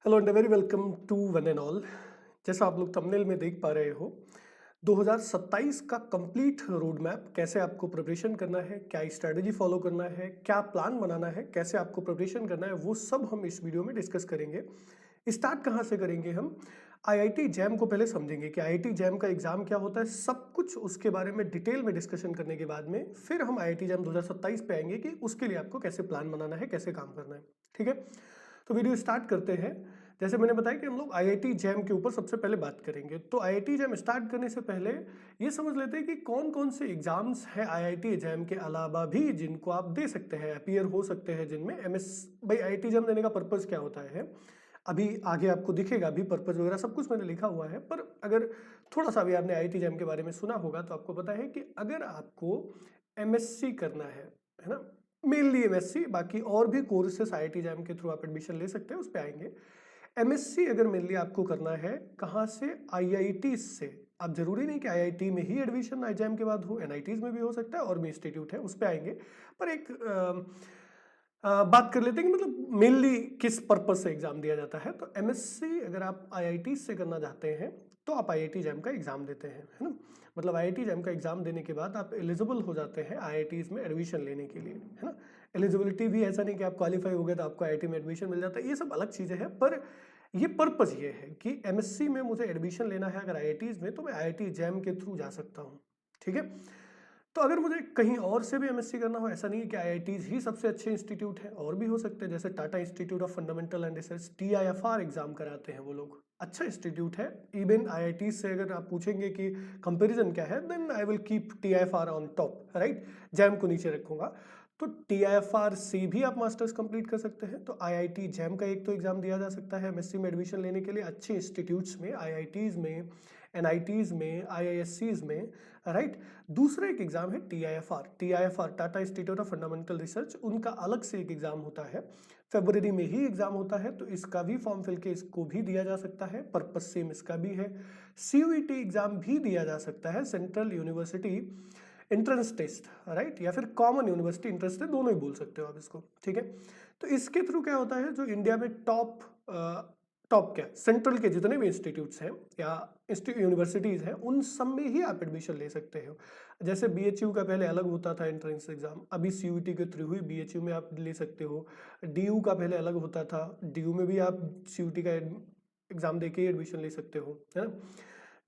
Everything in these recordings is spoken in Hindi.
Hello and very welcome to one and all. जैसा आप लोग थंबनेल में देख पा रहे हो, 2027 का कंप्लीट रोड मैप, कैसे आपको प्रिपरेशन करना है, क्या स्ट्रेटजी फॉलो करना है, क्या प्लान बनाना है, कैसे आपको प्रिपरेशन करना है, वो सब हम इस वीडियो में डिस्कस करेंगे। स्टार्ट कहाँ से करेंगे? हम आईआईटी जैम को पहले समझेंगे कि आईआईटी जैम का एग्जाम क्या होता है, सब कुछ उसके बारे में डिटेल में डिस्कशन करने के बाद में फिर हम आईआईटी जैम 2027 पे आएंगे कि उसके लिए आपको कैसे प्लान बनाना है, कैसे काम करना है। ठीक है, तो वीडियो स्टार्ट करते हैं। जैसे मैंने बताया कि हम लोग आईआईटी जैम के ऊपर सबसे पहले बात करेंगे, तो आईआईटी जैम स्टार्ट करने से पहले ये समझ लेते हैं कि कौन कौन से एग्जाम्स हैं आईआईटी जैम के अलावा भी जिनको आप दे सकते हैं, अपीयर हो सकते हैं, जिनमें एमएस भाई आईआईटी जैम देने का पर्पज़ क्या होता है अभी आगे आपको दिखेगा, अभी पर्पज़ वगैरह सब कुछ मैंने लिखा हुआ है। पर अगर थोड़ा सा भी आपने आईआईटी जैम के बारे में सुना होगा तो आपको पता है कि अगर आपको एमएससी करना है ना, मेनली एमएससी, बाकी और भी कोर्सेस आईआईटी जैम के थ्रू आप एडमिशन ले सकते हैं, उस पर आएंगे। एमएससी अगर मेनली आपको करना है कहाँ से? आईआईटी से। अब जरूरी नहीं कि आईआईटी में ही एडमिशन एग्जाम के बाद हो, एनआईटीज में भी हो सकता है, और भी इंस्टीट्यूट है, उस पर आएंगे। पर एक बात कर लेते हैं कि मतलब मेनली किस पर्पज से एग्जाम दिया जाता है। तो एमएससी अगर आप आईआईटी से करना चाहते हैं तो आप आईआईटी जैम का एग्जाम देते हैं, है ना। मतलब आईआईटी जैम का एग्जाम देने के बाद आप एलिजिबल हो जाते हैं आईआईटीज में एडमिशन लेने के लिए, है ना। एलिजिबिलिटी भी ऐसा नहीं कि आप क्वालिफाई हो गए तो आपको आईआईटी में एडमिशन मिल जाता है, ये सब अलग चीज़ें हैं। पर ये पर्पज़ ये है कि एमएससी में मुझे एडमिशन लेना है अगर आईआईटीज में, तो मैं आईआईटी जैम के थ्रू जा सकता हूँ। ठीक है, तो अगर मुझे कहीं और से भी एमएससी करना हो, ऐसा नहीं है कि आईआईटीज ही सबसे अच्छे इंस्टीट्यूट हैं, और भी हो सकते हैं। जैसे Tata institute of fundamental and research, TIFR exam कराते हैं वो लोग, अच्छा इंस्टीट्यूट है। इवन आईआईटी से अगर आप पूछेंगे कि कंपैरिजन क्या है, then I will keep TIFR on top, right. JAM को नीचे रखूंगा। तो टीआईएफआर से भी आप मास्टर्स कंप्लीट कर सकते हैं। तो आईआईटी जैम का एक तो एग्जाम दिया जा सकता है एमएससी में एडमिशन लेने के लिए अच्छे इंस्टीट्यूट्स में, आईआईटीज में, एनआईटीज में, आईआईएससीज में, राइट। दूसरा एक एग्जाम है TIFR, Tata institute of fundamental research, उनका अलग से एक एग्जाम होता है, फरवरी में ही एग्जाम होता है। तो इसका भी फॉर्म फिल के इसको भी दिया जा सकता है, पर्पस सेम इसका भी है। सीयूईटी एग्जाम भी दिया जा सकता है, central university entrance test, right, या फिर कॉमन यूनिवर्सिटी एंट्रेंस टेस्ट, दोनों ही बोल सकते हो आप इसको। ठीक है, तो इसके थ्रू क्या होता है, जो इंडिया में टॉप क्या सेंट्रल के जितने भी इंस्टीट्यूट्स हैं या यूनिवर्सिटीज़ हैं, उन सब में ही आप एडमिशन ले सकते हो। जैसे बीएचयू का पहले अलग होता था एंट्रेंस एग्जाम, अभी सीयूईटी के थ्रू ही बीएचयू में आप ले सकते हो। डीयू का पहले अलग होता था, डीयू में भी आप सीयूईटी का एग्जाम देके ही एडमिशन ले सकते हो, है ना।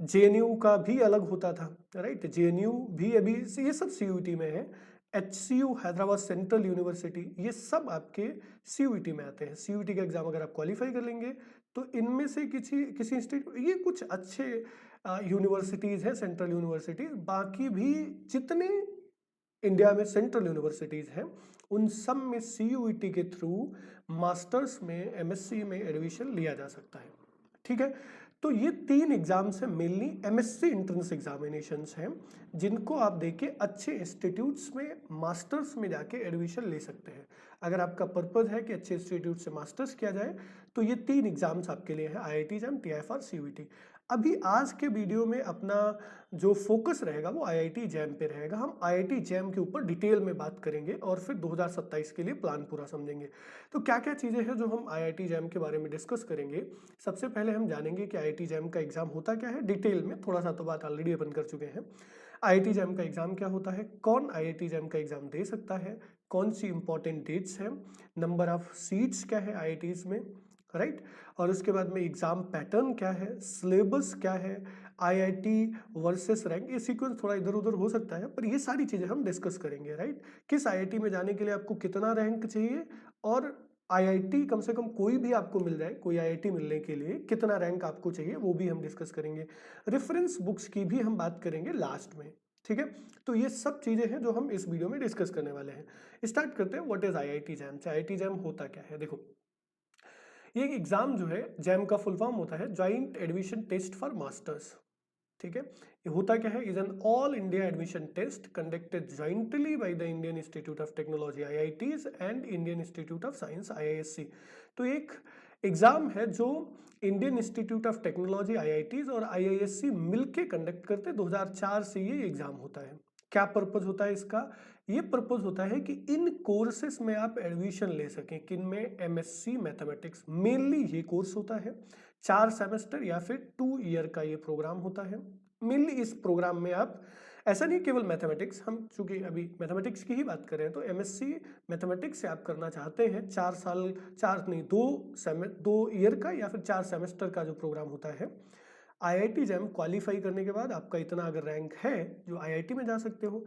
जेएनयू का भी अलग होता था, राइट, जेएनयू भी अभी ये सब सीयूईटी में है। एचसीयू हैदराबाद सेंट्रल यूनिवर्सिटी, ये सब आपके सीयूईटी में आते हैं। सीयूईटी का एग्जाम अगर आप क्वालिफाई कर लेंगे तो इनमें से किसी किसी इंस्टीट्यूट, ये कुछ अच्छे यूनिवर्सिटीज़ हैं, सेंट्रल यूनिवर्सिटीज़। बाकी भी जितने इंडिया में सेंट्रल यूनिवर्सिटीज़ हैं, उन सब में सीयूईटी के थ्रू मास्टर्स में, एमएससी में एडमिशन लिया जा सकता है। ठीक है, तो ये तीन एग्जाम्स हैं, मेनली एमएससी एंट्रेंस एग्जामिनेशंस हैं, जिनको आप देके अच्छे इंस्टीट्यूट्स में मास्टर्स में जाके एडमिशन ले सकते हैं। अगर आपका पर्पज़ है कि अच्छे इंस्टीट्यूट से मास्टर्स किया जाए, तो ये तीन एग्जाम्स आपके लिए हैं, आईआईटी जैम, टीआईएफआर, सीयूईटी। अभी आज के वीडियो में अपना जो फोकस रहेगा वो आईआईटी जैम पे रहेगा। हम आईआईटी जैम के ऊपर डिटेल में बात करेंगे और फिर 2027 के लिए प्लान पूरा समझेंगे। तो क्या क्या चीज़ें हैं जो हम आईआईटी जैम के बारे में डिस्कस करेंगे। सबसे पहले हम जानेंगे कि आईआईटी जैम का एग्जाम होता क्या है, डिटेल में। थोड़ा सा तो बात ऑलरेडी अपन कर चुके हैं। आईआईटी जैम का एग्जाम क्या होता है, कौन आईआईटी जैम का एग्जाम दे सकता है, कौन सी इंपॉर्टेंट डेट्स हैं, नंबर ऑफ सीट्स क्या है आईआईटीज में, राइट। और उसके बाद में एग्जाम पैटर्न क्या है, सिलेबस क्या है, आईआईटी वर्सेस रैंक, ये सीक्वेंस थोड़ा इधर उधर हो सकता है, पर ये सारी चीज़ें हम डिस्कस करेंगे, राइट। किस आईआईटी में जाने के लिए आपको कितना रैंक चाहिए, और आईआईटी कम से कम कोई भी आपको मिल जाए, कोई आईआईटी मिलने के लिए कितना रैंक आपको चाहिए, वो भी हम डिस्कस करेंगे। रेफरेंस बुक्स की भी हम बात करेंगे लास्ट में। ठीक है, तो ये सब चीज़ें हैं जो हम इस वीडियो में डिस्कस करने वाले हैं। स्टार्ट करते हैं, what is IIT jam. IIT jam होता क्या है, देखो। ये एग्जाम जो है, जैम का फुल फॉर्म होता है joint admission test for masters. ठीक है, ये होता क्या है, is an all India admission test conducted jointly by the Indian Institute of Technology IITs and Indian Institute of Science IISc. तो एक एग्जाम है जो Indian Institute of Technology IITs और आईआईएससी मिलके कंडक्ट करते हैं। 2004 से ये एग्जाम होता है। क्या पर्पज होता है इसका? ये पर्पज होता है कि इन कोर्सेस में आप एडमिशन ले सकें। किन में? एमएससी मैथमेटिक्स, मेनली ये कोर्स होता है। 4 सेमेस्टर या फिर 2 ईयर का ये प्रोग्राम होता है। मेनली इस प्रोग्राम में आप, ऐसा नहीं केवल मैथमेटिक्स, हम चूंकि अभी मैथमेटिक्स की ही बात कर रहे हैं, तो एमएससी मैथमेटिक्स से आप करना चाहते हैं, 4 साल, 4 नहीं 2 ईयर का या फिर 4 सेमेस्टर का जो प्रोग्राम होता है, आईआईटी जैम क्वालिफाई करने के बाद आपका इतना अगर रैंक है जो आईआईटी में जा सकते हो।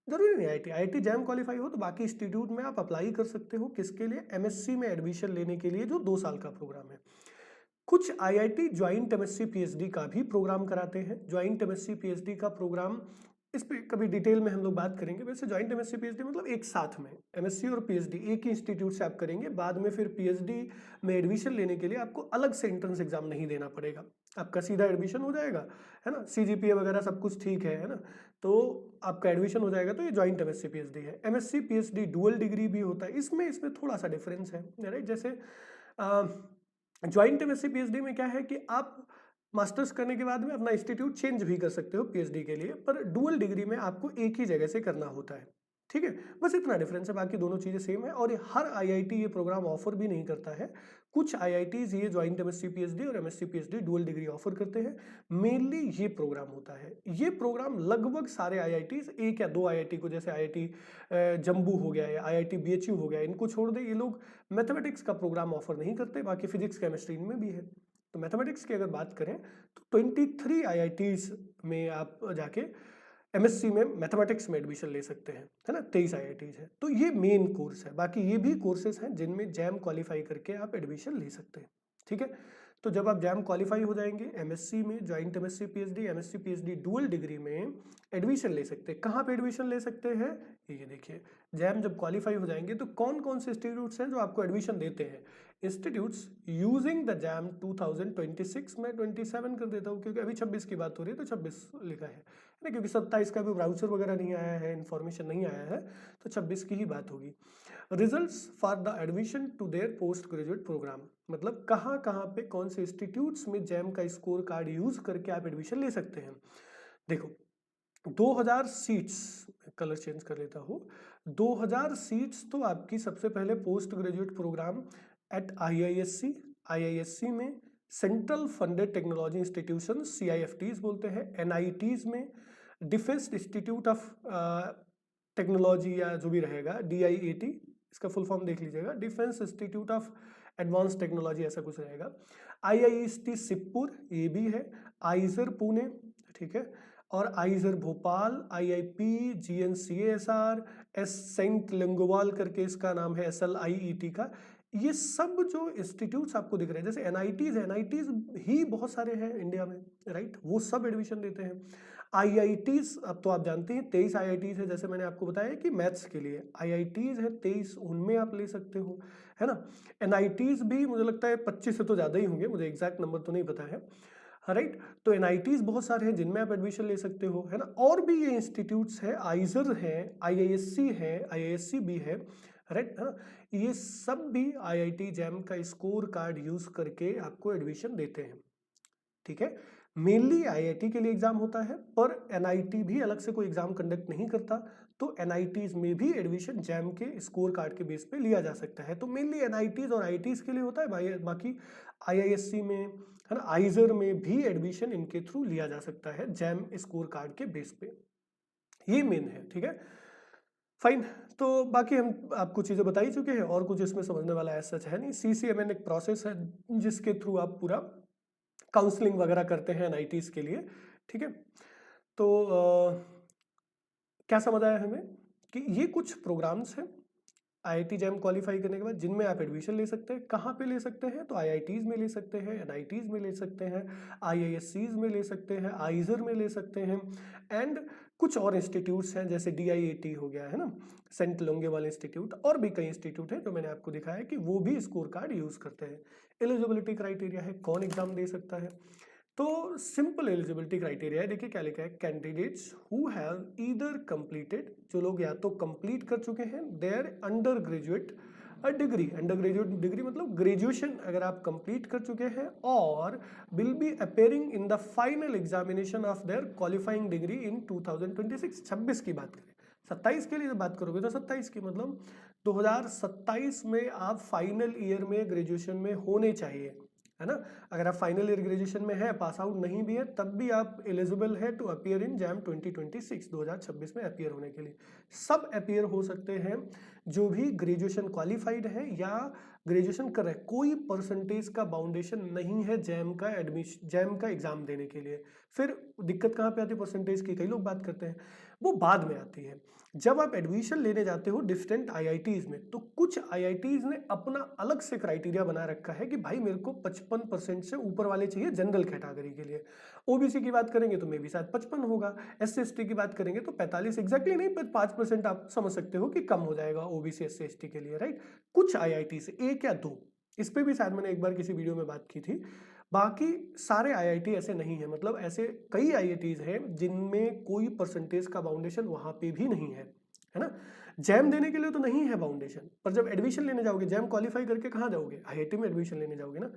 जरूरी नहीं आईआईटी जैम क्वालिफाई हो तो बाकी इंस्टीट्यूट में आप अप्लाई कर सकते हो। किसके लिए? एमएससी में एडमिशन लेने के लिए, जो 2 साल का प्रोग्राम है। कुछ आईआईटी ज्वाइंट एमएससी पीएचडी का भी प्रोग्राम कराते हैं। ज्वाइंट एमएससी पीएचडी का प्रोग्राम, इस पे कभी डिटेल में हम लोग बात करेंगे। वैसे ज्वाइंट एमएससी पीएचडी मतलब एक साथ में एमएससी और पीएचडी एक ही इंस्टीट्यूट से आप करेंगे। बाद में फिर पीएचडी में एडमिशन लेने के लिए आपको अलग से एंट्रेंस एग्जाम नहीं देना पड़ेगा, आपका सीधा एडमिशन हो जाएगा, है ना। सीजीपीए वगैरह सब कुछ ठीक है ना, तो आपका एडमिशन हो जाएगा। तो ये ज्वाइंट एमएससी पीएचडी है। एमएससी पीएचडी डुअल डिग्री भी होता है। इसमें थोड़ा सा डिफरेंस है, राइट। जैसे ज्वाइंट एमएससी पीएचडी में क्या है कि आप मास्टर्स करने के बाद में अपना इंस्टीट्यूट चेंज भी कर सकते हो पीएचडी के लिए, पर डुअल डिग्री में आपको एक ही जगह से करना होता है, ठीक है। बस इतना डिफरेंस है, बाकी दोनों चीजें सेम है। और हर आईआईटी ये प्रोग्राम ऑफर भी नहीं करता है। कुछ आईआईटीज ये ज्वाइंट एमएससी पीएचडी और MSc PhD dual degree offer करते हैं। मेनली ये प्रोग्राम होता है। ये प्रोग्राम लगभग सारे आईआईटीज, 1 या 2 आईआईटी को, जैसे आईआईटी जम्मू हो गया या आईआईटी बीएचयू हो गया, इनको छोड़ दे, ये लोग मैथमेटिक्स का प्रोग्राम ऑफर नहीं करते। बाकी फिजिक्स केमिस्ट्री इनमें भी है। तो मैथमेटिक्स की अगर बात करें तो 23 आईआईटीज में आप जाके एमएससी में मैथमेटिक्स में एडमिशन ले सकते हैं, है ना। 23 आईआईटीज है। तो ये मेन कोर्स है। बाकी ये भी कोर्सेज हैं जिनमें जैम क्वालिफाई करके आप एडमिशन ले सकते हैं, ठीक है। तो जब आप जैम क्वालिफाई हो जाएंगे, एमएससी में joint MSc PhD, MSc PhD dual degree में एडमिशन ले सकते हैं। कहाँ पे एडमिशन ले सकते हैं? ये देखिए, जैम जब क्वालिफाई हो जाएंगे तो कौन कौन से इंस्टीट्यूट्स हैं जो आपको एडमिशन देते हैं। इंस्टीट्यूट्स यूजिंग द जैम 2026, मैं 27 कर देता हूँ क्योंकि अभी 26 की बात हो रही है तो 26 लिखा है ना, क्योंकि 27 का भी ब्राउचर वगैरह नहीं आया है, इन्फॉर्मेशन नहीं आया है, तो 26 की ही बात होगी। Results for the admission to their post graduate programme, मतलब कहाँ कहाँ पे कौन से इंस्टीट्यूट्स में जैम का स्कोर कार्ड यूज करके आप एडमिशन ले सकते हैं। देखो, 2000 सीट्स, कलर चेंज कर लेता हूँ, 2000 सीट्स तो आपकी सबसे पहले post graduate programme at IISc में, central funded technology institution, CIFTs बोलते हैं, NITs में, डिफेंस इंस्टीट्यूट ऑफ टेक्नोलॉजी या जो भी रहेगा, DIAT, इसका फुल फॉर्म देख लीजिएगा, defence institute of advance technology ऐसा कुछ रहेगा। IIST सिप्पुर, ये भी है। आइजर पुणे, ठीक है, और IISER Bhopal, IIP, GNCASR, Sant Longowal करके इसका नाम है, SLIET का। ये सब जो इंस्टीट्यूट्स आपको दिख रहे हैं, जैसे NITs ही बहुत सारे हैं इंडिया में, राइट, वो सब एडमिशन देते हैं। IITs, अब तो आप जानते हैं 23 IITs है, जैसे मैंने आपको बताया कि मैथ्स के लिए IITs है 23, उनमें आप ले सकते हो, है ना। NITs भी मुझे लगता है 25 से तो ज़्यादा ही होंगे, मुझे एग्जैक्ट नंबर तो नहीं पता है, राइट। तो NITs बहुत सारे हैं जिनमें आप एडमिशन ले सकते हो, है ना। और भी ये इंस्टीट्यूट्स है, आइजर है, IISc है, IISc भी है, राइट, है ना। ये सब भी IIT जैम का स्कोर कार्ड यूज करके आपको एडमिशन देते हैं, ठीक है। मेनली IIT के लिए एग्जाम होता है, पर NIT भी अलग से कोई एग्जाम कंडक्ट नहीं करता, तो NITs में भी एडमिशन जैम के स्कोर कार्ड के बेस पे लिया जा सकता है। तो मेनली NITs और IITs के लिए होता है, बाकी IISc में, है ना, आइजर में भी एडमिशन इनके थ्रू लिया जा सकता है जैम स्कोर कार्ड के बेस पे। ये मेन है, ठीक है, फाइन। तो बाकी हम आपको चीजें बता ही चुके हैं, और कुछ इसमें समझने वाला ऐसा है नहीं। CCMN एक प्रोसेस है जिसके थ्रू आप पूरा काउंसलिंग वगैरह करते हैं NITs के लिए, ठीक है। तो क्या समझ आया हमें कि ये कुछ प्रोग्राम्स हैं IIT जैम क्वालिफाई करने के बाद जिनमें आप एडमिशन ले सकते हैं। कहाँ पे ले सकते हैं? तो IITs में ले सकते हैं, NITs में ले सकते हैं, IISCs में ले सकते हैं, आइजर में ले सकते हैं, एंड कुछ और इंस्टीट्यूट्स हैं जैसे DIAT हो गया, है ना, सेंट लोंगेवाल इंस्टीट्यूट, और भी कई इंस्टीट्यूट हैं जो मैंने आपको दिखाया कि वो भी स्कोर कार्ड यूज करते हैं। एलिजिबिलिटी क्राइटेरिया है, कौन एग्जाम दे सकता है, तो सिंपल एलिजिबिलिटी क्राइटेरिया है। देखिए क्या लिखा है, candidates who have either completed, जो लोग या तो कंप्लीट कर चुके हैं their undergraduate degree, undergraduate degree मतलब ग्रेजुएशन अगर आप कंप्लीट कर चुके हैं और will be appearing in the final examination of their qualifying degree in 2026। 26 की बात करें, 27 के लिए बात करोगे तो 27 की मतलब 2027 में आप फाइनल ईयर में ग्रेजुएशन में होने चाहिए, है ना। अगर आप फाइनल ईयर ग्रेजुएशन में है, पास आउट नहीं भी है, तब भी आप एलिजिबल है टू अपीयर इन जैम 2026, 2026 में अपीयर होने के लिए। सब अपीयर हो सकते हैं जो भी ग्रेजुएशन क्वालिफाइड है या ग्रेजुएशन कर रहे हैं। कोई परसेंटेज का बाउंडेशन नहीं है जैम का एडमिशन, जैम का एग्जाम देने के लिए। फिर दिक्कत कहाँ पे आती है परसेंटेज की, कई लोग बात करते हैं, वो बाद में आती है। जब आप एडमिशन लेने जाते हो डिफरेंट आईआईटीज में, तो कुछ आईआईटीज ने अपना अलग से क्राइटेरिया बना रखा है कि भाई मेरे को 55% से ऊपर वाले चाहिए जनरल कैटेगरी के लिए। ओबीसी की बात करेंगे तो मे भी शायद 55 होगा, एससी/एसटी की बात करेंगे तो 45 एग्जैक्टली नहीं, पर 5% आप समझ सकते हो कि कम हो जाएगा ओबीसी एससी/एसटी के लिए, राइट। कुछ आईआईटी से एक या दो, इस पे भी शायद मैंने एक बार किसी वीडियो में बात की थी। बाकी सारे आईआईटी ऐसे नहीं है, मतलब ऐसे कई आईआईटीज हैं जिनमें कोई परसेंटेज का बाउंडेशन वहां पे भी नहीं है ना। जैम देने के लिए तो नहीं है बाउंडेशन, पर जब एडमिशन लेने जाओगे, जैम क्वालिफाई करके कहाँ जाओगे, आईआईटी में एडमिशन लेने जाओगे ना,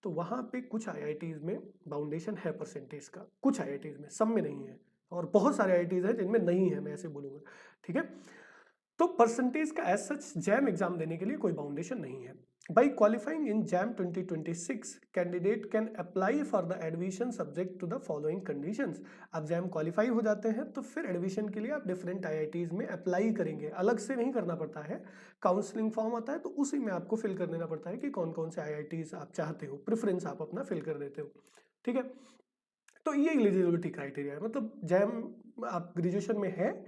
तो वहां पे कुछ आईआईटीज में बाउंडेशन है परसेंटेज का, कुछ आईआईटीज में, सब में नहीं है, और बहुत सारे आईआईटीज हैं जिनमें नहीं है, मैं ऐसे बोलूंगा, ठीक है। तो परसेंटेज का एज सच जैम एग्जाम देने के लिए कोई बाउंडेशन नहीं है। By qualifying in JAM 2026 candidate can apply for the admission subject to the following conditions. आप जैम क्वालिफाई हो जाते हैं तो फिर एडमिशन के लिए आप डिफरेंट आईआईटीज में अप्लाई करेंगे, अलग से नहीं करना पड़ता है। काउंसलिंग फॉर्म आता है तो उसी में आपको फिल कर देना पड़ता है कि कौन कौन से आईआईटीज आप चाहते हो, प्रेफरेंस आप अपना फिल कर देते हो, ठीक है। तो ये एलिजिबिलिटी क्राइटेरिया है, मतलब जैम आप ग्रेजुएशन में है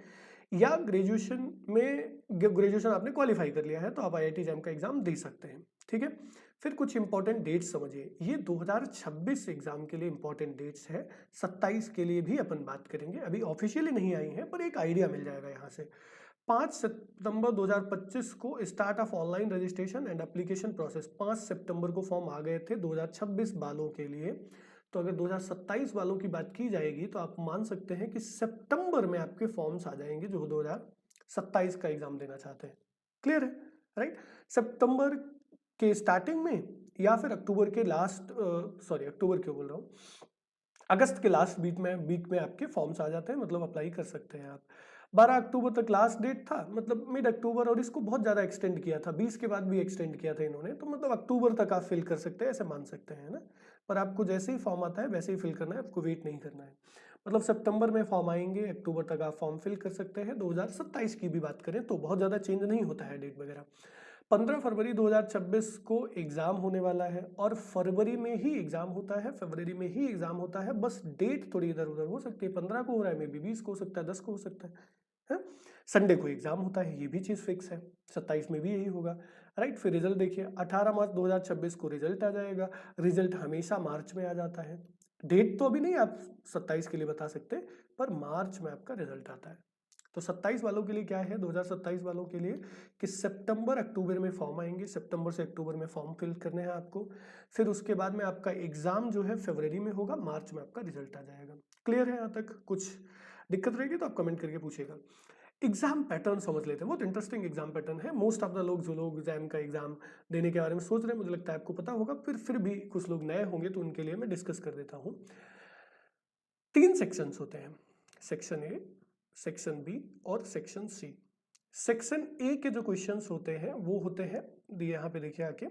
या ग्रेजुएशन आपने क्वालिफाई कर लिया है तो आप आईआईटी जैम का एग्जाम दे सकते हैं, ठीक है। फिर कुछ इंपॉर्टेंट डेट्स समझिए, ये 2026 एग्जाम के लिए इंपॉर्टेंट डेट्स है। 27 के लिए भी अपन बात करेंगे, अभी ऑफिशियली नहीं आई है पर एक आइडिया मिल जाएगा यहाँ से। 5 सितंबर 2025 को start of online registration and application process. 5 सितंबर को फॉर्म आ गए थे 2026 वालों के लिए, तो अगर 2027 वालों की बात की जाएगी तो आप मान सकते हैं कि सितंबर में आपके फॉर्म्स आ जाएंगे जो 2027 का एग्जाम देना चाहते हैं। क्लियर है, राइट। सितंबर के स्टार्टिंग में या फिर अक्टूबर के लास्ट, अक्टूबर क्यों बोल रहा हूँ, अगस्त के लास्ट वीक में आपके फॉर्म्स आ जाते हैं, मतलब अप्लाई कर सकते हैं आप। 12 अक्टूबर तक लास्ट डेट था, मतलब मिड अक्टूबर, और इसको बहुत ज़्यादा एक्सटेंड किया था, 20 के बाद भी एक्सटेंड किया था इन्होंने, तो मतलब अक्टूबर तक आप फिल कर सकते हैं, ऐसे मान सकते हैं ना। पर आपको जैसे ही फॉर्म आता है वैसे ही फिल करना है, आपको वेट नहीं करना है। मतलब सितंबर में फॉर्म आएंगे, अक्टूबर तक आप फॉर्म फिल कर सकते हैं। 2027 की भी बात करें तो बहुत ज़्यादा चेंज नहीं होता है डेट वगैरह। 15 फरवरी 2026 को एग्जाम होने वाला है, और फरवरी में ही एग्जाम होता है, फरवरी में ही एग्जाम होता है, बस डेट थोड़ी इधर उधर हो सकती है। 15 को हो रहा है, मे बी 20 को हो सकता है, 10 को हो सकता है। संडे को एग्जाम होता है, ये भी चीज फिक्स है। 27 में भी यही होगा, राइट। फिर रिजल्ट देखिए, 18 मार्च 2026 को रिजल्ट आ जाएगा। रिजल्ट हमेशा मार्च में आ जाता है, डेट तो अभी नहीं आप 27 के लिए बता सकते, पर मार्च में आपका रिजल्ट आता है। तो 27 वालों के लिए क्या है, 2027 वालों के लिए कि सितंबर अक्टूबर में फॉर्म आएंगे, सितंबर से अक्टूबर में फॉर्म फिल करने हैं आपको। फिर उसके बाद में आपका एग्जाम जो है फरवरी में होगा, मार्च में आपका रिजल्ट आ जाएगा। क्लियर है यहाँ तक? कुछ दिक्कत रहेगी तो आप कमेंट करके पूछेगा। एग्जाम पैटर्न समझ लेते हैं, बहुत इंटरेस्टिंग एग्जाम पैटर्न है। मोस्ट ऑफ द लोग जो लोग एग्जाम का एग्जाम देने के बारे में सोच रहे हैं, मुझे लगता है आपको पता होगा, फिर भी कुछ लोग नए होंगे तो उनके लिए मैं डिस्कस कर देता हूँ। 3 सेक्शंस होते हैं, सेक्शन ए, सेक्शन बी और सेक्शन सी। सेक्शन ए के जो क्वेश्चंस होते हैं वो होते हैं, यहाँ पे देखिए आके,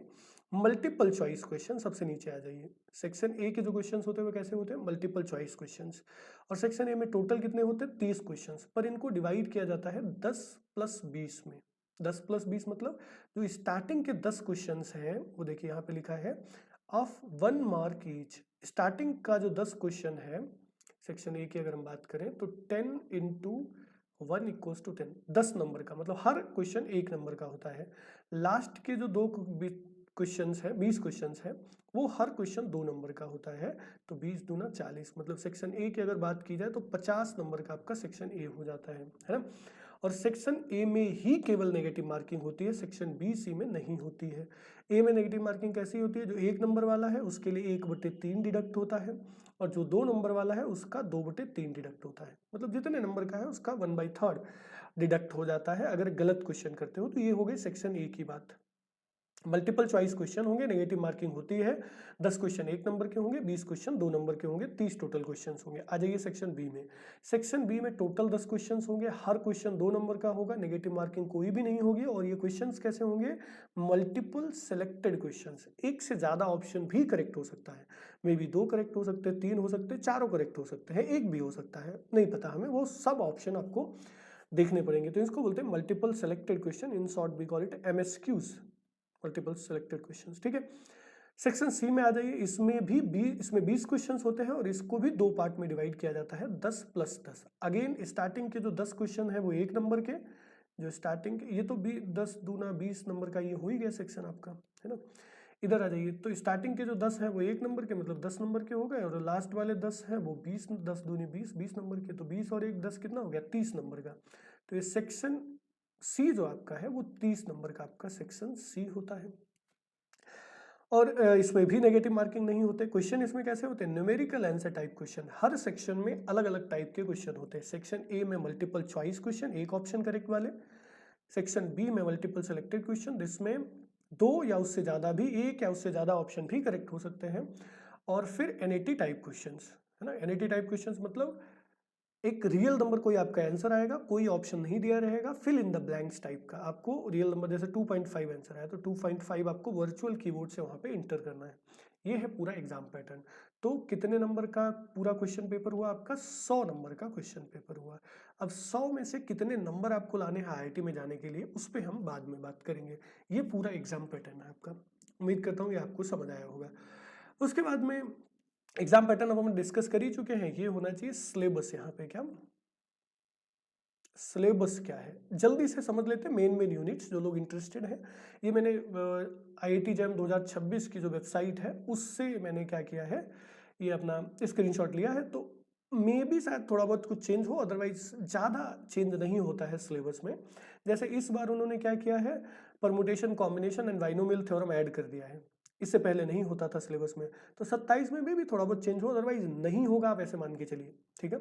मल्टीपल चॉइस क्वेश्चन, सबसे नीचे आ जाइए। सेक्शन ए के जो क्वेश्चंस होते हैं वो कैसे होते हैं, मल्टीपल चॉइस क्वेश्चंस। और सेक्शन ए में टोटल कितने होते हैं, 30 क्वेश्चंस, पर इनको डिवाइड किया जाता है 10 + 20 में। 10 + 20 मतलब जो स्टार्टिंग के 10 क्वेश्चंस हैं वो देखिए यहाँ पे लिखा है ऑफ 1 मार्क ईच। स्टार्टिंग का जो 10 क्वेश्चन है सेक्शन ए की अगर हम बात करें तो 10 × 1 = 10, 10 नंबर का, मतलब हर क्वेश्चन 1 नंबर का होता है। लास्ट के जो 2 क्वेश्चंस है, 20 क्वेश्चंस है, वो हर क्वेश्चन 2 नंबर का होता है। तो 20 दूना 40, मतलब सेक्शन ए की अगर बात की जाए तो 50 नंबर का आपका सेक्शन ए हो जाता है ना। और सेक्शन ए में ही केवल नेगेटिव मार्किंग होती है, सेक्शन बी सी में नहीं होती है। ए में नेगेटिव मार्किंग कैसी होती है, जो 1 नंबर वाला है उसके लिए 1/3 डिडक्ट होता है, और जो 2 नंबर वाला है उसका 2/3 डिडक्ट होता है। मतलब जितने नंबर का है उसका 1/3 डिडक्ट हो जाता है अगर गलत क्वेश्चन करते हो। तो ये हो गई सेक्शन ए की बात। मल्टीपल चॉइस क्वेश्चन होंगे, नेगेटिव मार्किंग होती है। 10 क्वेश्चन 1 नंबर के होंगे, 20 क्वेश्चन 2 नंबर के होंगे, 30 टोटल क्वेश्चन होंगे। आ जाइए सेक्शन बी में। सेक्शन बी में टोटल 10 क्वेश्चन होंगे, हर क्वेश्चन 2 नंबर का होगा, नेगेटिव मार्किंग कोई भी नहीं होगी। और ये क्वेश्चन कैसे होंगे? मल्टीपल सेलेक्टेड क्वेश्चन, एक से ज्यादा ऑप्शन भी करेक्ट हो सकता है। मे बी 2 करेक्ट हो सकते हैं, 3 हो सकते हैं, 4 करेक्ट हो सकते हैं, 1 भी हो सकता है, नहीं पता हमें, वो सब ऑप्शन आपको देखने पड़ेंगे। तो इसको बोलते हैं multiple selected question, in short we call it MSQs, multiple selected questions. ठीक है, सेक्शन सी में आ जाइए। इसमें 20 क्वेश्चंस होते हैं और इसको भी 2 पार्ट में डिवाइड किया जाता है, 10 + 10। अगेन स्टार्टिंग के जो 10 क्वेश्चन है वो 1 नंबर के, जो स्टार्टिंग के, ये तो 10 दूना 20 नंबर का ये हो ही गया सेक्शन आपका, है ना। इधर आ जाइए, तो स्टार्टिंग के जो 10 है वो 1 नंबर के, मतलब 10 नंबर के हो गए, और लास्ट वाले 10 हैं वो 20, 10 दूनी 20, 20 नंबर के। तो 20 और 1 10 कितना हो गया? 30 नंबर का। तो ये सेक्शन सी जो आपका है वो 30 नंबर का आपका सेक्शन सी होता है। और इसमें भी नेगेटिव मार्किंग नहीं होते। क्वेश्चन इसमें कैसे होते हैं? Numerical answer type question. हर सेक्शन में अलग अलग टाइप के क्वेश्चन होते हैं। सेक्शन ए में मल्टीपल चॉइस क्वेश्चन, एक ऑप्शन करेक्ट वाले। सेक्शन बी में मल्टीपल सेलेक्टेड क्वेश्चन, जिसमें 2 या उससे ज़्यादा भी, 1 या उससे ज़्यादा ऑप्शन भी करेक्ट हो सकते हैं। और फिर NAT टाइप क्वेश्चंस, है ना। NAT टाइप क्वेश्चंस मतलब एक रियल नंबर कोई आपका आंसर आएगा, कोई ऑप्शन नहीं दिया रहेगा, fill in the blanks type का। आपको रियल नंबर जैसे 2.5 आंसर आया तो 2.5 आपको वर्चुअल कीबोर्ड से वहां पे इंटर करना है। ये है पूरा एग्जाम पैटर्न। तो कितने नंबर का पूरा क्वेश्चन पेपर हुआ आपका? 100 नंबर का क्वेश्चन पेपर हुआ। अब 100 में से कितने नंबर आपको लाने हैं IIT में जाने के लिए, उस पर हम बाद में बात करेंगे। ये पूरा एग्जाम पैटर्न है आपका। उम्मीद करता हूँ ये आपको समझ आया होगा। उसके बाद में एग्जाम पैटर्न अब हम डिस्कस कर ही चुके हैं। ये होना चाहिए सिलेबस। यहाँ पे क्या सिलेबस क्या है, जल्दी से समझ लेते हैं। मेन यूनिट्स जो लोग इंटरेस्टेड हैं, ये मैंने IIT JAM 2026 की जो वेबसाइट है उससे मैंने क्या किया है, ये अपना स्क्रीनशॉट लिया है। तो मे भी शायद थोड़ा बहुत कुछ चेंज हो, अदरवाइज ज़्यादा चेंज नहीं होता है सिलेबस में। जैसे इस बार उन्होंने क्या किया है, permutation combination and binomial theorem add कर दिया है, इससे पहले नहीं होता था सिलेबस में। तो 27 में भी थोड़ा बहुत चेंज हो, अदरवाइज नहीं होगा, आप ऐसे मान के चलिए। ठीक है,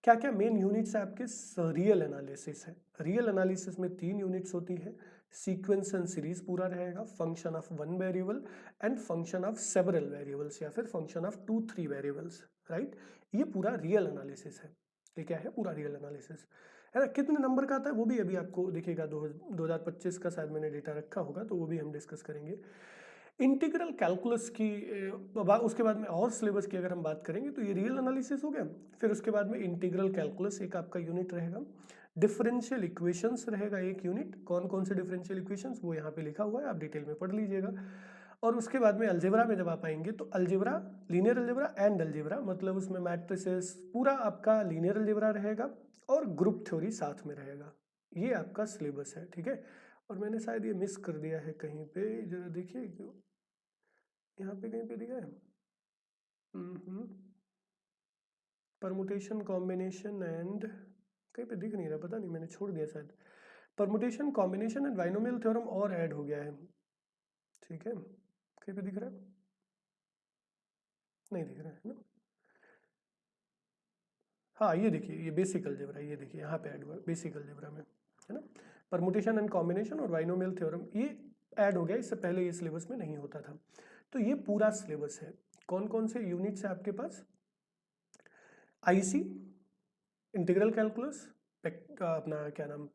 क्या क्या मेन यूनिट्स है आपके? रियल एनालिसिस है। रियल एनालिसिस में 3 यूनिट्स होती है। सीक्वेंस एंड सीरीज पूरा रहेगा, function of 1 variable and function of several variables, या फिर फंक्शन ऑफ 2-3 वेरिएबल्स, राइट। ये पूरा रियल एनालिसिस है। ये क्या है? पूरा रियल एनालिसिस है ना। कितने नंबर का आता है वो भी अभी आपको दिखेगा, 2025 का शायद मैंने डेटा रखा होगा, तो वो भी हम डिस्कस करेंगे। इंटीग्रल कैलकुलस की उसके बाद में और सिलेबस की अगर हम बात करेंगे तो ये रियल एनालिसिस हो गया। फिर उसके बाद में इंटीग्रल कैलकुलस एक आपका यूनिट रहेगा। डिफरेंशियल इक्वेशंस रहेगा एक यूनिट। कौन कौन से डिफरेंशियल इक्वेशंस वो यहाँ पे लिखा हुआ है, आप डिटेल में पढ़ लीजिएगा। और उसके बाद में अलजेब्रा में जब आप आएंगे तो algebra, linear algebra and algebra, मतलब उसमें मैट्रिसेस, पूरा आपका लीनियर अलजेब्रा रहेगा और ग्रुप थ्योरी साथ में रहेगा। ये आपका सिलेबस है। ठीक है, और मैंने शायद ये मिस कर दिया है कहीं पे, जरा देखिए, यहाँ पे कहीं पे दिया है परमुटेशन कॉम्बिनेशन एंड, कहीं पे दिख नहीं रहा, पता नहीं मैंने छोड़ दिया शायद। Permutation combination and binomial theorem और ऐड हो गया है। ठीक है, कहीं पे दिख रहा है? नहीं दिख रहा है ना। हाँ ये देखिए, ये बेसिक अलजेब्रा, ये देखिए यहाँ पे ऐड हुआ है बेसिक अलजेब्रा में, है ना। परमुटेशन एंड कॉम्बिनेशन और बाइनोमियल थ्योरम ये ऐड हो गया, इससे पहले ये सिलेबस में नहीं होता था। तो ये पूरा सिलेबस है। कौन कौन से यूनिट्स है आपके पास? IC, इंटीग्रल कैलकुलस, अपना क्या नाम,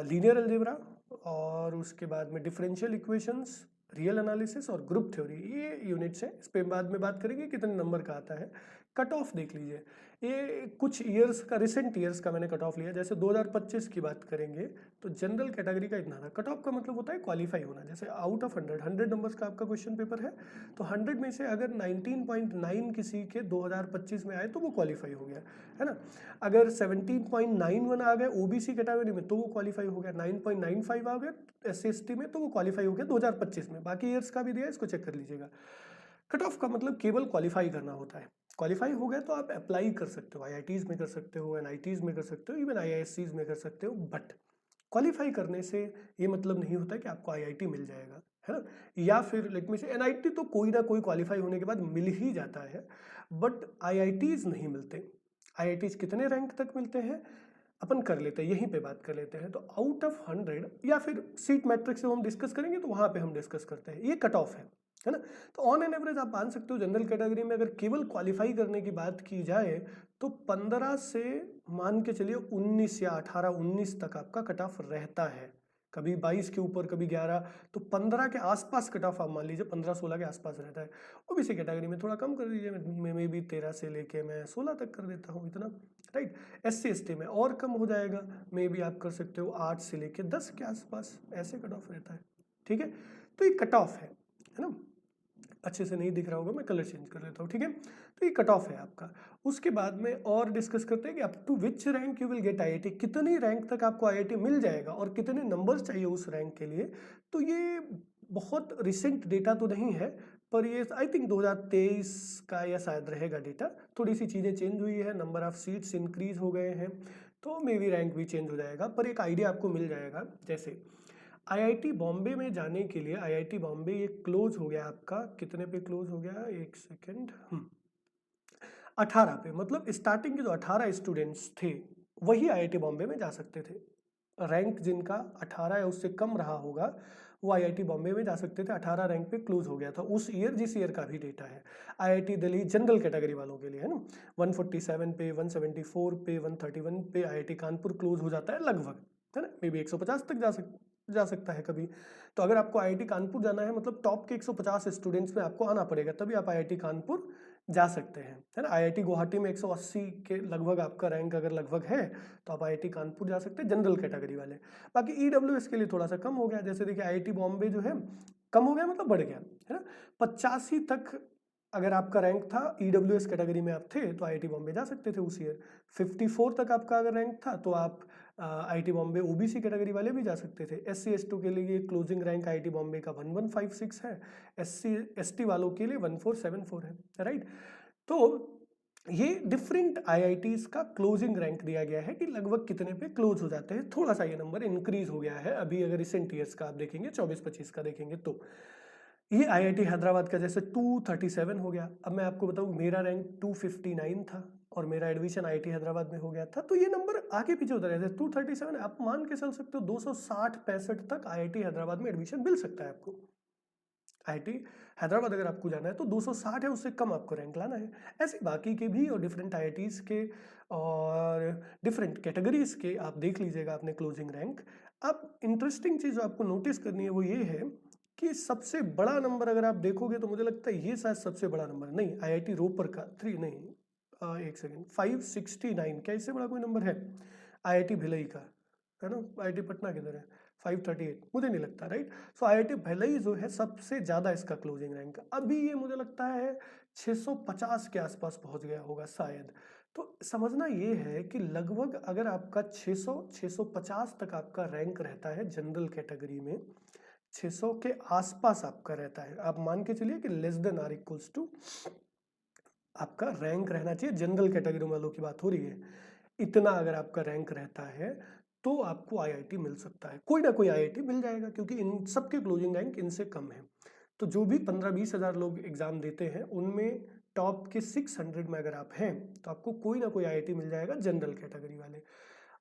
लीनियर अलजेब्रा, और उसके बाद में डिफरेंशियल इक्वेशंस, रियल एनालिसिस और ग्रुप थ्योरी, ये यूनिट्स हैं। इस पे बाद में बात करेंगे कितने नंबर का आता है। कट ऑफ देख लीजिए, ये कुछ ईयर्स का, रिसेंट ईयर्स का मैंने कट ऑफ लिया। जैसे 2025 की बात करेंगे तो जनरल कैटेगरी का इतना था। कट ऑफ का मतलब होता है क्वालिफाई होना। जैसे आउट ऑफ 100 नंबर्स का आपका क्वेश्चन पेपर है, तो 100 में से अगर 19.9 किसी के 2025 में आए तो वो क्वालिफाई हो गया, है ना। अगर 17.91 आ गए OBC कैटेगरी में तो वो क्वालिफाई हो गया। 9.95 आ गए SC/ST में तो वो क्वालिफाई हो गया 2025 में। बाकी ईयर्स का भी दिया है, इसको चेक कर लीजिएगा। कट ऑफ का मतलब केवल क्वालिफाई करना होता है। क्वालिफाई हो गए तो आप अप्लाई कर सकते हो, IITs में कर सकते हो, NITs में कर सकते हो, इवन IISCs में कर सकते हो। बट क्वालिफाई करने से ये मतलब नहीं होता कि आपको IIT मिल जाएगा, है ना। या फिर लेट मी से, NIT तो कोई ना कोई क्वालिफाई होने के बाद मिल ही जाता है, बट IITs नहीं मिलते। IITs कितने रैंक तक मिलते हैं? अपन कर लेते हैं, यहीं पे बात कर लेते हैं। तो आउट ऑफ 100 या फिर सीट मैट्रिक्स से हम डिस्कस करेंगे तो वहाँ पे हम डिस्कस करते हैं, ये कट ऑफ है ना। तो ऑन एन एवरेज आप मान सकते हो जनरल कैटेगरी में अगर केवल क्वालिफाई करने की बात की जाए तो 15 से मान के चलिए 19 या 18-19 तक आपका कट ऑफ रहता है, कभी 22 के ऊपर कभी 11, तो 15 के आसपास कट ऑफ आप मान लीजिए 15-16 के आसपास रहता है। ओबीसी कैटेगरी में थोड़ा कम कर दीजिए, मे भी 13 से लेके मैं 16 तक कर देता हूँ इतना, राइट। SC ST में और कम हो जाएगा, मे भी आप कर सकते हो 8 से लेके 10 के आसपास, ऐसे कट ऑफ रहता है, ठीक है। तो ये कट ऑफ है ना। अच्छे से नहीं दिख रहा होगा, मैं कलर चेंज कर लेता हूँ, ठीक है। तो ये कट ऑफ है आपका। उसके बाद में और डिस्कस करते हैं कि up to which rank you will get IIT, कितनी रैंक तक आपको IIT मिल जाएगा और कितने नंबर्स चाहिए उस रैंक के लिए। तो ये बहुत रिसेंट डेटा तो नहीं है, पर ये आई थिंक 2023 का या शायद रहेगा डेटा। थोड़ी सी चीज़ें चेंज हुई है, नंबर ऑफ सीट्स इंक्रीज हो गए हैं, तो मे बी रैंक भी चेंज हो जाएगा, पर एक आइडिया आपको मिल जाएगा। जैसे IIT बॉम्बे में जाने के लिए, IIT बॉम्बे ये क्लोज हो गया आपका, कितने पे क्लोज हो गया, एक सेकेंड, 18 पे, मतलब स्टार्टिंग के जो 18 स्टूडेंट्स थे वही IIT बॉम्बे में जा सकते थे। रैंक जिनका 18 या उससे कम रहा होगा वो IIT बॉम्बे में जा सकते थे। 18 रैंक पे क्लोज हो गया था उस ईयर, जिस ईयर का भी डेटा है। IIT दिल्ली जनरल कैटेगरी वालों के लिए है ना, 147 पे, 174 पे, 131 पे IIT कानपुर क्लोज हो जाता है लगभग, है ना। मे बी 150 तक जा सकता है कभी। तो अगर आपको IIT कानपुर जाना है, मतलब टॉप के 150 स्टूडेंट्स में आपको आना पड़ेगा, तभी आप IIT कानपुर जा सकते हैं, है ना। IIT गुवाहाटी में 180 के लगभग आपका रैंक अगर लगभग है तो आप IIT कानपुर जा सकते हैं जनरल कैटेगरी वाले। बाकी EWS के लिए थोड़ा सा कम हो गया, जैसे देखिए IIT बॉम्बे जो है कम हो गया, मतलब बढ़ गया, है ना। 85 तक अगर आपका रैंक था, EWS कैटेगरी में आप थे तो IIT बॉम्बे जा सकते थे उस ईयर। 54 तक आपका अगर रैंक था तो आप IIT बॉम्बे OBC कैटेगरी वाले भी जा सकते थे। SC ST के लिए क्लोजिंग रैंक IIT बॉम्बे का 1156 है, SC ST वालों के लिए 1474 है, राइट। तो ये डिफरेंट IITs का क्लोजिंग रैंक दिया गया है कि लगभग कितने पे क्लोज हो जाते हैं। थोड़ा सा ये नंबर इंक्रीज हो गया है अभी, अगर रिसेंट ईयर्स का आप देखेंगे, 24-25 का देखेंगे तो। ये IIT हैदराबाद का जैसे 237 हो गया। अब मैं आपको बताऊं, मेरा रैंक 259 था और मेरा एडमिशन IIT हैदराबाद में हो गया था, तो ये नंबर आगे पीछे होता रहता है। 237 आप मान के चल सकते हो, 260-65 तक IIT हैदराबाद में एडमिशन मिल सकता है आपको। IIT हैदराबाद अगर आपको जाना है तो 260 है, उससे कम आपको रैंक लाना है। ऐसे बाकी के भी और डिफरेंट IITs के और डिफरेंट कैटेगरीज के आप देख लीजिएगा अपने क्लोजिंग रैंक। अब इंटरेस्टिंग चीज़ जो आपको नोटिस करनी है वो ये है कि सबसे बड़ा नंबर अगर आप देखोगे तो मुझे लगता है ये शायद सबसे बड़ा नंबर नहीं, IIT रोपर का 3 नहीं, एक सेकेंड, 569, क्या इससे बड़ा कोई नंबर है? IIT भिलई का, है ना। IIT पटना किधर है? 538, मुझे नहीं लगता, राइट। सो IIT भिलई जो है सबसे ज्यादा इसका क्लोजिंग रैंक अभी ये मुझे लगता है 650 के आसपास पहुंच गया होगा शायद। तो समझना ये है कि लगभग अगर आपका 600-650 तक आपका रैंक रहता है जनरल कैटेगरी में, 600 के आसपास आपका रहता है, आप मान के चलिए कि less than or equals to आपका रैंक रहना चाहिए। जनरल कैटेगरी वालों की बात हो रही है, इतना अगर आपका रैंक रहता है तो आपको IIT मिल सकता है, कोई ना कोई IIT मिल जाएगा, क्योंकि इन सबके क्लोजिंग रैंक इनसे कम है। तो जो भी 15-20 हज़ार लोग एग्जाम देते हैं उनमें टॉप के 600 में अगर आप हैं तो आपको कोई ना कोई IIT मिल जाएगा जनरल कैटेगरी वाले।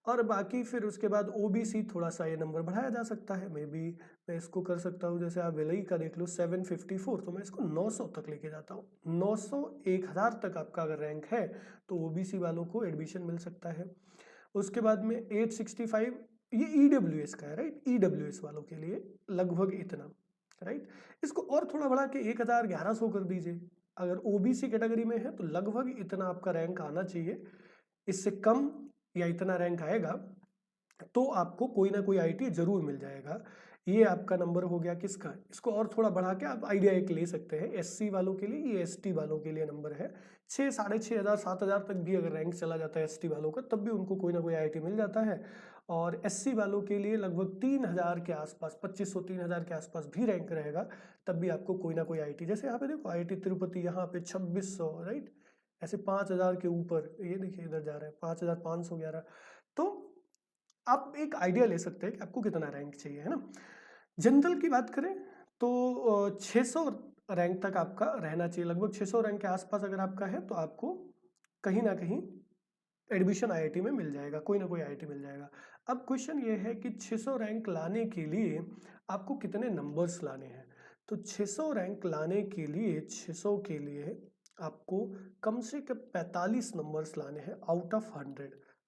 और बाकी फिर उसके बाद OBC थोड़ा सा ये नंबर बढ़ाया जा सकता है, मे बी मैं इसको कर सकता हूँ, जैसे आप भिलई का देख लो 754, तो मैं इसको 900 तक लेके जाता हूँ। 900 1000 तक आपका अगर रैंक है तो OBC वालों को एडमिशन मिल सकता है। उसके बाद में 865 ये EWS का है, राइट। EWS वालों के लिए लगभग इतना, राइट। इसको और थोड़ा बढ़ा के 1100 कर दीजिए। अगर OBC कैटेगरी में है तो लगभग इतना आपका रैंक आना चाहिए, इससे कम या इतना रैंक आएगा तो आपको कोई ना कोई IIT जरूर मिल जाएगा। ये आपका नंबर हो गया किसका, इसको और थोड़ा बढ़ा के आप आइडिया एक ले सकते हैं। SC वालों के लिए, ये ST वालों के लिए नंबर है 6, 6500, 7000 तक भी अगर रैंक चला जाता है ST वालों का, तब भी उनको कोई ना कोई IIT मिल जाता है। और SC वालों के लिए लगभग 3000 के आसपास, 2500-3000 के आसपास भी रैंक रहेगा, तब भी आपको कोई ना कोई IIT, जैसे यहाँ पे देखो IIT तिरुपति यहाँ पे 2600, राइट। ऐसे 5000 के ऊपर, ये देखिए इधर जा रहा है 5511। तो आप एक आइडिया ले सकते हैं कि आपको कितना रैंक चाहिए, है ना। जनरल की बात करें तो 600 रैंक तक आपका रहना चाहिए, लगभग 600 रैंक के आसपास अगर आपका है तो आपको कहीं ना कहीं एडमिशन आईआईटी में मिल जाएगा, कोई ना कोई आईआईटी मिल जाएगा। अब क्वेश्चन ये है कि 600 रैंक लाने के लिए आपको कितने नंबर्स लाने हैं। तो 600 रैंक लाने के लिए 600 के लिए आपको कम से कम 45 नंबर्स लाने हैं आउट ऑफ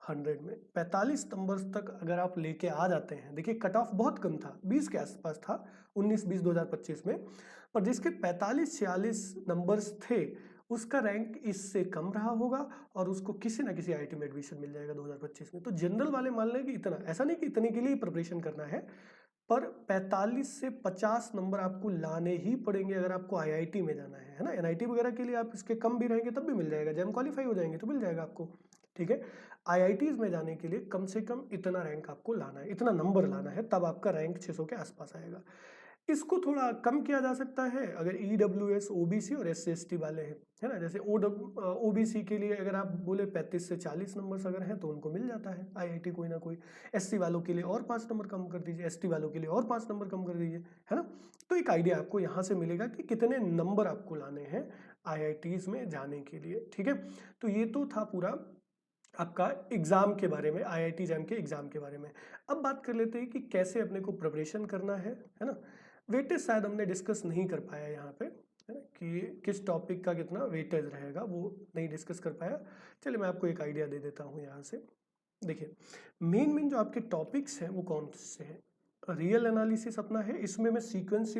100 में 45 नंबर्स तक अगर आप लेके आ जाते हैं। देखिए कट ऑफ बहुत कम था, 20 के आसपास था 19-20 2025 में, पर जिसके 45-46 नंबर्स थे उसका रैंक इससे कम रहा होगा और उसको किसी ना किसी आईआईटी में एडमिशन मिल जाएगा 2025 में। तो जनरल वाले मान लें कि इतना, ऐसा नहीं कि इतने के लिए प्रिपरेशन करना है, पर 45 से 50 नंबर आपको लाने ही पड़ेंगे अगर आपको आईआईटी में जाना है ना। एनआईटी वगैरह के लिए आप इसके कम भी रहेंगे तब भी मिल जाएगा, जब क्वालिफाई हो जाएंगे तो मिल जाएगा आपको, ठीक है। आईआईटीज में जाने के लिए कम से कम इतना रैंक आपको लाना है, इतना नंबर लाना है, तब आपका रैंक 600 के आसपास आएगा। इसको थोड़ा कम किया जा सकता है अगर ईडब्ल्यूएस ओबीसी और एससी/एसटी वाले हैं, है ना। जैसे ओबीसी के लिए अगर आप बोले 35 से 40 नंबर अगर हैं तो उनको मिल जाता है आईआईटी कोई ना कोई। एससी वालों के लिए और 5 नंबर कम कर दीजिए, एसटी वालों के लिए और 5 नंबर कम कर दीजिए, है ना। तो एक आइडिया आपको यहाँ से मिलेगा कि कितने नंबर आपको लाने हैं आईआईटीज में जाने के लिए, ठीक है। तो ये तो था पूरा आपका एग्जाम के बारे में, आईआईटी जैम के एग्जाम के बारे में। अब बात कर लेते हैं कि कैसे अपने को प्रिपरेशन करना है ना। वेटेज शायद हमने डिस्कस नहीं कर पाया यहाँ पे, है ना, कि किस टॉपिक का कितना वेटेज रहेगा वो नहीं डिस्कस कर पाया। चलिए मैं आपको एक आइडिया दे देता हूँ यहाँ से। देखिए मेन जो आपके टॉपिक्स हैं वो कौन से हैं। रियल एनालिसिस अपना है, इसमें मैं सीक्वेंस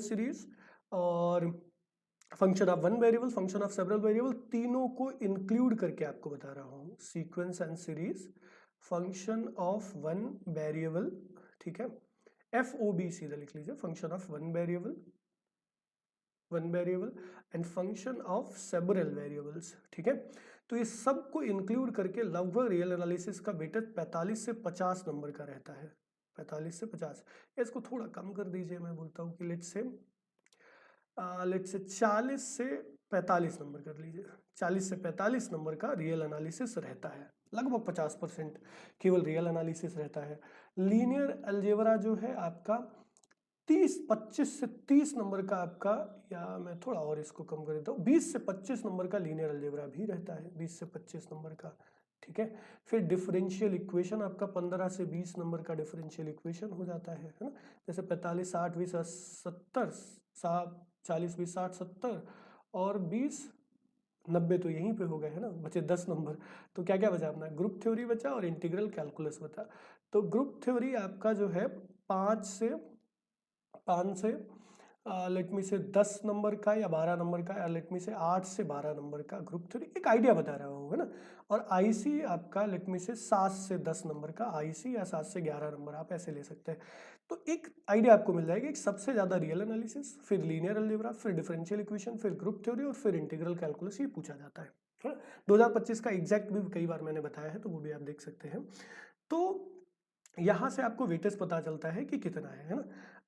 सीरीज और function of one variable, function of several variable, तीनों को इंक्लूड करके आपको बता रहा हूँ। Sequence and series, function of one variable, ठीक है, FOB सीधा लिख लीजिए, function of one variable and function of several variables, ठीक है। तो ये सब को इंक्लूड करके लगभग रियल एनालिसिस का वेटेज 45 से 50 नंबर का रहता है, 45 से 50। इसको थोड़ा कम कर दीजिए, मैं बोलता हूँ कि लेट्स से 40 से 45 नंबर कर लीजिए। 40 से 45 नंबर का रियल एनालिसिस रहता है, लगभग 50% केवल रियल एनालिसिस रहता है। लीनियर अलजेब्रा जो है आपका 25 से 30 नंबर का आपका, या मैं थोड़ा और इसको कम कर देता हूँ, 20 से 25 नंबर का लीनियर अलजेब्रा भी रहता है, 20 से 25 नंबर का, ठीक है। फिर डिफरेंशियल इक्वेशन आपका 15 से 20 नंबर का डिफरेंशियल इक्वेशन हो जाता है ना। जैसे 45 60 20 70 40 20 60 70 और 20 90 तो यहीं पे हो गए, है ना, बचे 10 नंबर। तो क्या क्या बचा अपना, ग्रुप थ्योरी बचा और इंटीग्रल कैलकुलस बचा। तो ग्रुप थ्योरी आपका जो है 5 से लेट मी से 10 नंबर का या 12 नंबर का, या लेट मी से 8 से 12 नंबर का ग्रुप थ्योरी, एक आइडिया बता रहा हूँ, है ना। और आईसी आपका लेट मी से 7 से 10 नंबर का आईसी, या 7 से 11 नंबर, आप ऐसे ले सकते हैं। तो एक आइडिया आपको मिल जाएगा, एक सबसे ज्यादा रियल एनालिसिस, फिर लीनियर अलजेब्रा, फिर डिफरेंशियल इक्वेशन, फिर ग्रुप थ्योरी और फिर इंटीग्रल कैलकुलस, ये पूछा जाता है। 2025 का एग्जैक्ट भी कई बार मैंने बताया है, तो वो भी आप देख सकते हैं। तो यहाँ से आपको वेटेज पता चलता है कि कितना है ना।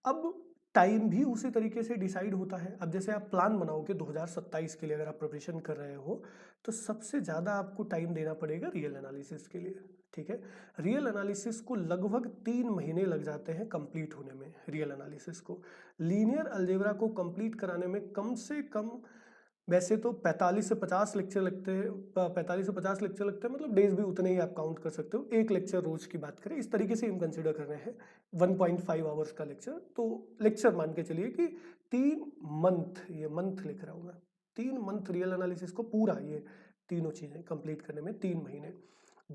अब टाइम भी उसी तरीके से डिसाइड होता है। अब जैसे आप प्लान बनाओगे 2027 के लिए, अगर आप प्रिपरेशन कर रहे हो, तो सबसे ज़्यादा आपको टाइम देना पड़ेगा रियल एनालिसिस के लिए, ठीक है। रियल एनालिसिस को लगभग 3 महीने लग जाते हैं कंप्लीट होने में। रियल एनालिसिस को, लीनियर अलजेब्रा को कंप्लीट कराने में कम से कम, वैसे तो 45 से 50 लेक्चर लगते हैं, 45 से 50 लेक्चर लगते हैं, मतलब डेज भी उतने ही आप काउंट कर सकते हो। एक लेक्चर रोज की बात करें, इस तरीके से हम कंसिडर कर रहे हैं 1.5 आवर्स का लेक्चर। तो लेक्चर मान के चलिए कि 3 मंथ, ये मंथ लिख रहा हूँ मैं, 3 मंथ रियल एनालिसिस को पूरा, ये तीनों चीजें कंप्लीट करने में 3 महीने।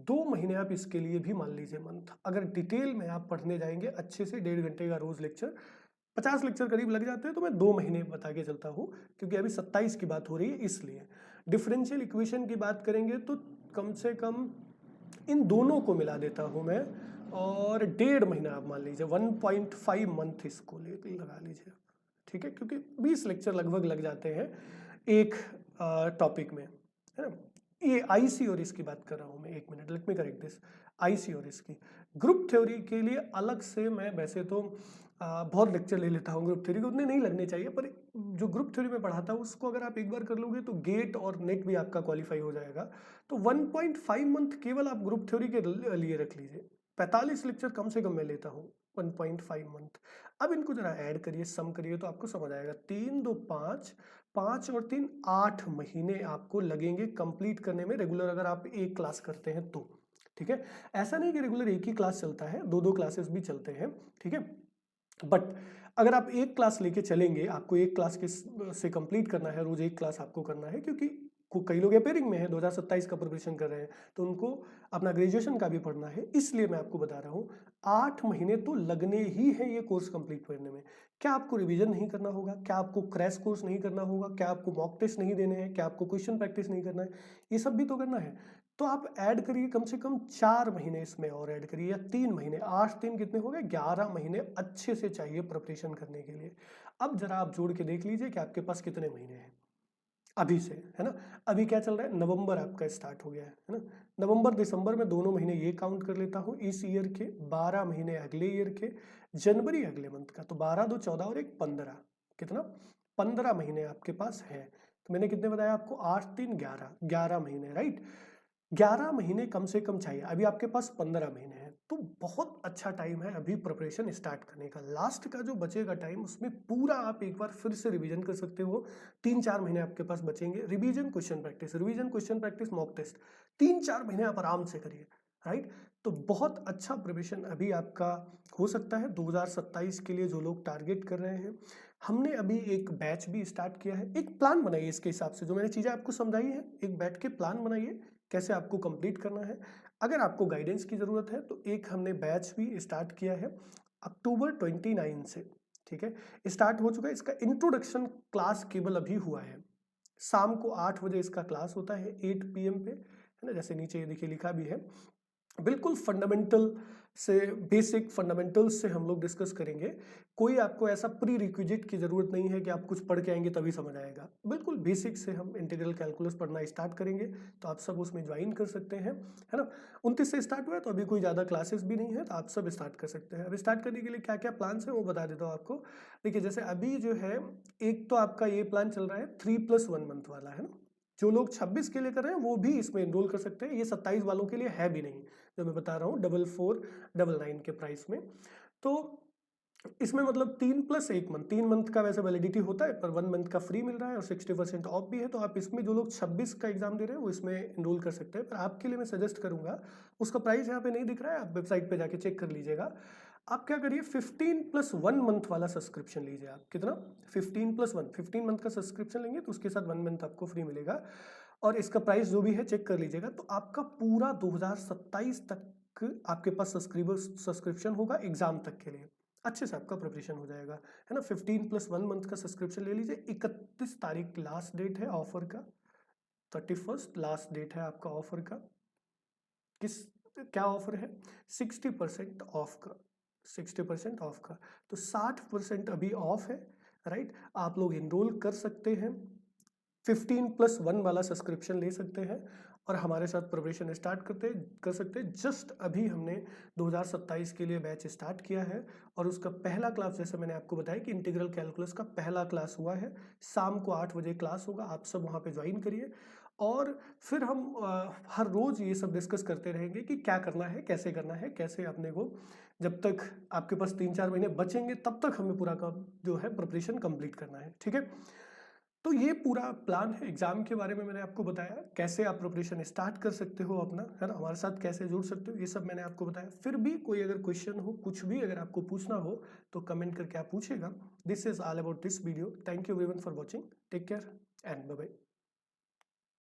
2 महीने आप इसके लिए भी मान लीजिए मंथ। अगर डिटेल में आप पढ़ने जाएंगे अच्छे से, 1.5 घंटे का रोज लेक्चर, 50 लेक्चर करीब लग जाते हैं, तो मैं 2 महीने बता के चलता हूँ, क्योंकि अभी 27 की बात हो रही है इसलिए। डिफरेंशियल इक्वेशन की बात करेंगे तो कम से कम इन दोनों को मिला देता हूँ मैं, और 1.5 महीना आप मान लीजिए, 1.5 मंथ इसको लगा लीजिए, ठीक है, क्योंकि 20 लेक्चर लगभग लग जाते हैं एक टॉपिक में, है ना। ये आईसी और इसकी बात कर रहा हूँ मैं, 1 minute, let me correct this. IC और इसकी ग्रुप थ्योरी के लिए अलग से मैं वैसे तो बहुत लेक्चर ले लेता हूँ ग्रुप थ्योरी के, उतने नहीं लगने चाहिए, पर जो ग्रुप थ्योरी में पढ़ाता हूँ उसको अगर आप एक बार कर लोगे तो गेट और नेट भी आपका क्वालिफाई हो जाएगा। तो 1.5 मंथ केवल आप ग्रुप थ्योरी के लिए रख लीजिए। 45 लेक्चर कम से कम मैं लेता हूँ, 1.5 मंथ। अब इनको जरा ऐड करिए, सम करिए तो आपको समझ आएगा। 3 2 5, 5 और 3 8 महीने आपको लगेंगे कंप्लीट करने में, रेगुलर अगर आप एक क्लास करते हैं तो। ठीक है, ऐसा नहीं कि रेगुलर एक ही क्लास चलता है, दो दो क्लासेस भी चलते हैं। ठीक है, बट अगर आप एक क्लास लेके चलेंगे, आपको एक क्लास के से कंप्लीट करना है, रोज एक क्लास आपको करना है, क्योंकि कई लोग अपेयरिंग में हैं, 2027 का प्रिपरेशन कर रहे हैं, तो उनको अपना ग्रेजुएशन का भी पढ़ना है, इसलिए मैं आपको बता रहा हूँ 8 महीने तो लगने ही है ये कोर्स कंप्लीट करने में। क्या आपको रिवीजन नहीं करना होगा? क्या आपको क्रैश कोर्स नहीं करना होगा? क्या आपको मॉक टेस्ट नहीं देने हैं? क्या आपको क्वेश्चन प्रैक्टिस नहीं करना है? ये सब भी तो करना है। तो आप ऐड करिए, कम से कम 4 महीने इसमें और ऐड करिए, या 3 महीने, 8 3 कितने हो गए, 11 महीने अच्छे से चाहिए प्रिपरेशन करने के लिए। अब जरा आप जोड़ के देख लीजिए कि आपके पास कितने महीने हैं अभी से, है ना। अभी क्या चल रहा है, नवंबर आपका स्टार्ट हो गया है ना। नवंबर दिसंबर में दोनों महीने ये काउंट कर लेता हूँ इस ईयर के, 12 महीने अगले ईयर के, जनवरी अगले मंथ का, तो 12 2 14 और एक 15, कितना, 15 महीने आपके पास है। तो मैंने कितने बताया आपको, 8 3 11, 11 महीने, राइट। 11 महीने कम से कम चाहिए, अभी आपके पास 15 महीने हैं, तो बहुत अच्छा टाइम है अभी प्रिपरेशन स्टार्ट करने का। लास्ट का जो बचेगा टाइम, उसमें पूरा आप एक बार फिर से रिवीजन कर सकते हो। 3-4 महीने आपके पास बचेंगे, revision question practice, revision question practice, mock test, 3-4 महीने आप आराम से करिए, राइट। तो बहुत अच्छा प्रिपरेशन अभी आपका हो सकता है 2027 के लिए, जो लोग टारगेट कर रहे हैं। हमने अभी एक बैच भी स्टार्ट किया है, एक प्लान बनाइए इसके हिसाब से, जो मैंने चीज़ें आपको समझाई है, एक बैठ के प्लान बनाइए कैसे आपको कंप्लीट करना है। अगर आपको गाइडेंस की ज़रूरत है तो एक हमने बैच भी स्टार्ट किया है अक्टूबर 29 से। ठीक है, स्टार्ट हो चुका है, इसका इंट्रोडक्शन क्लास केवल अभी हुआ है। शाम को 8 बजे इसका क्लास होता है, 8 PM पे, है ना, जैसे नीचे ये देखिए लिखा भी है। बिल्कुल फंडामेंटल से, बेसिक फंडामेंटल्स से हम लोग डिस्कस करेंगे। कोई आपको ऐसा प्री रिक्विजिट की ज़रूरत नहीं है कि आप कुछ पढ़ के आएंगे तभी समझ आएगा। बिल्कुल बेसिक से हम इंटीग्रल कैलकुलस पढ़ना स्टार्ट करेंगे, तो आप सब उसमें ज्वाइन कर सकते हैं, है ना। 29 से स्टार्ट हुआ है, तो अभी कोई ज़्यादा क्लासेस भी नहीं है, तो आप सब स्टार्ट कर सकते हैं। अब स्टार्ट करने के लिए क्या क्या प्लान है वो बता देता हूँ आपको। देखिए, जैसे अभी जो है, एक तो आपका ये प्लान चल रहा है 3+1 मंथ वाला, है ना। जो लोग 26 के लिए कर रहे हैं वो भी इसमें एनरोल कर सकते हैं, ये 27 वालों के लिए है भी नहीं, जो मैं बता रहा हूँ 4499 के प्राइस में। तो इसमें मतलब 3+1 मंथ, 3 मंथ का वैसे वैलिडिटी होता है, पर 1 मंथ का फ्री मिल रहा है और 60% ऑफ भी है। तो आप इसमें, जो लोग 26 का एग्जाम दे रहे हैं वो इसमें एनरोल कर सकते हैं। पर आपके लिए मैं सजेस्ट करूंगा, उसका प्राइस यहाँ पे नहीं दिख रहा है, आप वेबसाइट पे जाके चेक कर लीजिएगा। आप क्या करिए, 15+1 मंथ वाला सब्सक्रिप्शन लीजिए। आप कितना, 15+1, 15 मंथ का सब्सक्रिप्शन लेंगे तो उसके साथ 1 मंथ आपको फ्री मिलेगा, और इसका प्राइस जो भी है चेक कर लीजिएगा। तो आपका पूरा 2027 तक आपके पास सब्सक्रिप्शन होगा एग्जाम तक के लिए, अच्छे से आपका प्रिपरेशन हो जाएगा, है ना। 15+1 मंथ का सब्सक्रिप्शन ले लीजिए। 31 तारीख लास्ट डेट है ऑफर का, 31 लास्ट डेट है आपका ऑफर का। किस, क्या ऑफर है, 60% ऑफ का, 60% ऑफ का, तो 60% अभी ऑफ है, राइट। आप लोग इनरोल कर सकते हैं, 15+1 वाला सब्सक्रिप्शन ले सकते हैं और हमारे साथ प्रिपरेशन स्टार्ट कर सकते हैं। जस्ट अभी हमने 2027 के लिए बैच स्टार्ट किया है, और उसका पहला क्लास, जैसे मैंने आपको बताया कि इंटीग्रल कैलकुलस का पहला क्लास हुआ है, शाम को 8 बजे क्लास होगा, आप सब वहाँ पे ज्वाइन करिए। और फिर हम हर रोज़ ये सब डिस्कस करते रहेंगे कि क्या करना है, कैसे करना है, कैसे अपने को, जब तक आपके पास 3-4 महीने बचेंगे तब तक हमें पूरा का जो है प्रिपरेशन कंप्लीट करना है। ठीक है, तो ये पूरा प्लान है। एग्जाम के बारे में मैंने आपको बताया, कैसे आप प्रिपरेशन स्टार्ट कर सकते हो अपना, है ना, हमारे साथ कैसे जुड़ सकते हो, ये सब मैंने आपको बताया। फिर भी कोई अगर क्वेश्चन हो, कुछ भी अगर आपको पूछना हो, तो कमेंट करके आप पूछेगा। This is all about this video. Thank you everyone for watching, take care and bye bye.